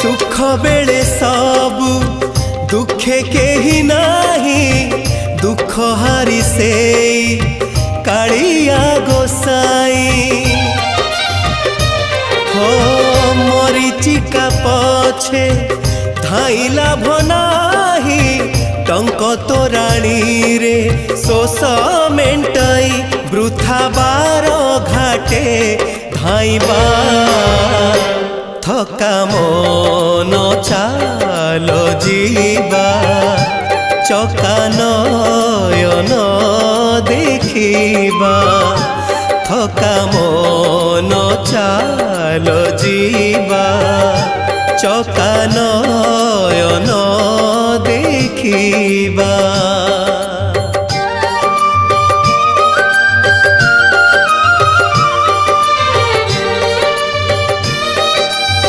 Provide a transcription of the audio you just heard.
सुख बेले सबु दुखे केही नाही दुख हारी से कालिया गोसाई हो मरीचिका पछे धाइला भनाही टंक तोराणी रे शोष मेंटाई वृथा बार घाटे धाइबा थका मन चालो जीवा चका नयन देखिबा थका मन चालो जीवा चका नयन देखिबा।